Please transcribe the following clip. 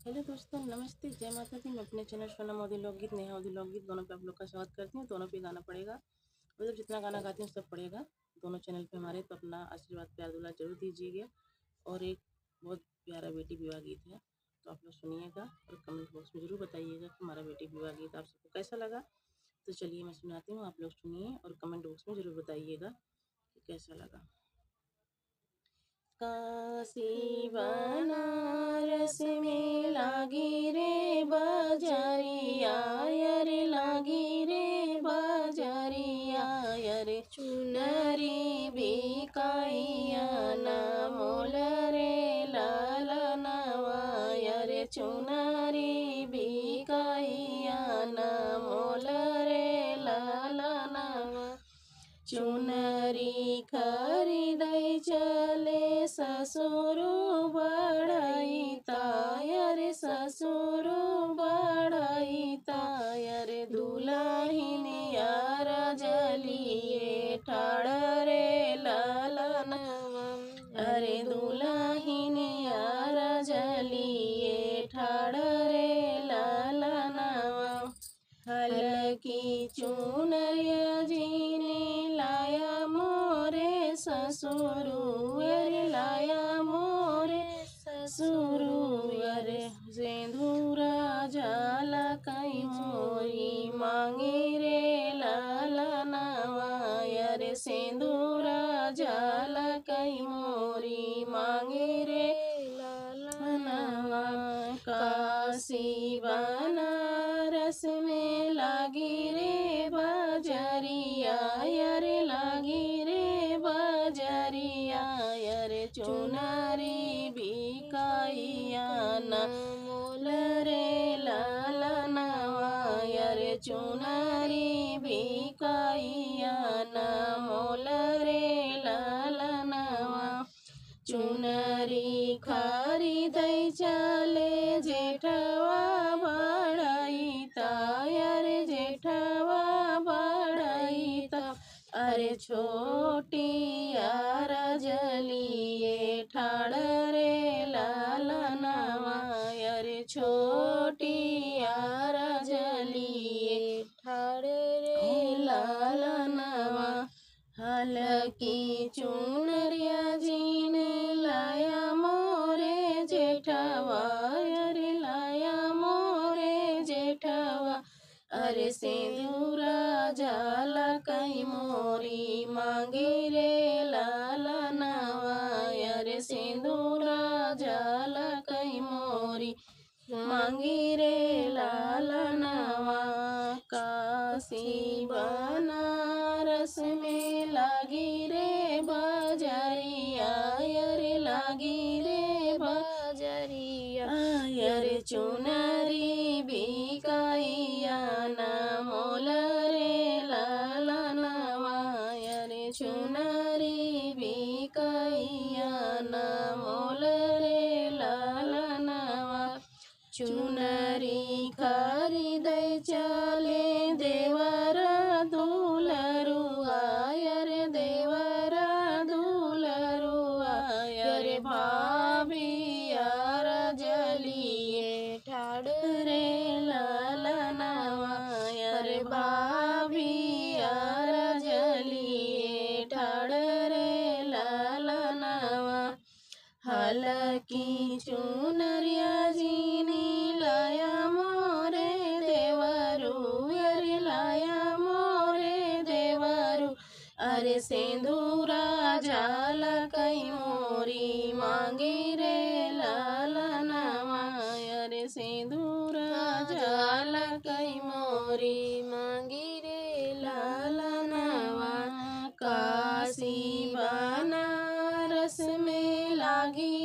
Hello दोस्तों, नमस्ते, जय माता दी। मैं अपने चैनल सोना मोदी लोकगीत, नेहा मोदी लोकगीत दोनों पे आप लोग का स्वागत करती हूँ। दोनों पे गाना पड़ेगा, मतलब जितना गाना गाती हूँ सब पड़ेगा दोनों चैनल पे हमारे। तो अपना आशीर्वाद प्यार दुला जरूर दीजिएगा। और एक बहुत प्यारा बेटी विवाह गीत है, तो आप लोग सुनिएगा और कमेंट बॉक्स में ज़रूर बताइएगा कि हमारा बेटी विवाह गीत आप सबको कैसा लगा। तो चलिए मैं सुनाती हूँ, आप लोग सुनिए और कमेंट बॉक्स में ज़रूर बताइएगा कि कैसा लगा। काशी बनारस में लागी रे बाजारिया, रे लागी रे बाजारिया, रे चुनरी बिकाइया ना मोल रे लालनवा, रे चुनरी बिकाइया ना मोल रे लालनवा। चुनरी खरीदै चले ससुर बढ़ई तायर, ससुर बढ़ई तायर, दुल्हन यार जलिए ठाड़ रे लालनवा, अरे दुल्हन यार जलिए ठाड़ रे लालनवा। हलकी चुनरिया जीने लाया मोरे ससुरु, अरे लाया मोरे ससुरु, अरे सिंदूरा जाला कई मोरी मांगे रे लालनवा, अरे सिंदूरा जाला कई मोरी मांगे रे लालनवा। काशी बनारस में लागी रे बाजारिया, रे लागी रे बाजारिया, रे चुनरी बिकाइया ना मोल रे लालनवा, रे चुनरी बिकाइया ना मोल रे लालनवा। चुनरी खरीदै चले जेठवा बढ़ई तायर, जेठवा बढ़ई ता, अरे छोटी यार जलिए ठाड़ रे लालनवा, अरे छोटी यार जलिए ठाड़ रे लालनवा। हलकी चुनरिया जीने लाया मोरे जेठवा, अरे लाया मोरे जेठवा, अरे सिंदूरा जाला कई मोरी मांगे रे लालनवा, अरे सिंदूरा जाला कई मोरी मांगी रे लालनवा। काशी बनारस में लागी रे बाजारिया, रे लागी रे बाजारिया, रे चुनरी बिकाइया ना मोल रे लालनवा, रे चुनरी बिकाइया ना मोल रे लालनवा। चुनरी खरीदै चले देवर दुलरुआ, रे देवर दुलरुआ, रे भाभी यार जलिए ठाड़ रे लालनवा, रे भाभी यार जलिए ठाड़ रे लालनवा। हलकी चुनरिया जीने लाया मोरे देवरू, अरे लाया मोरे देवरू, अरे सिंदूरा जाला कई मोरी मांगे रे लालनवा, अरे सिंदूरा जाला कई मोरी मांगे रे लालनवा। काशी बनारस में लागी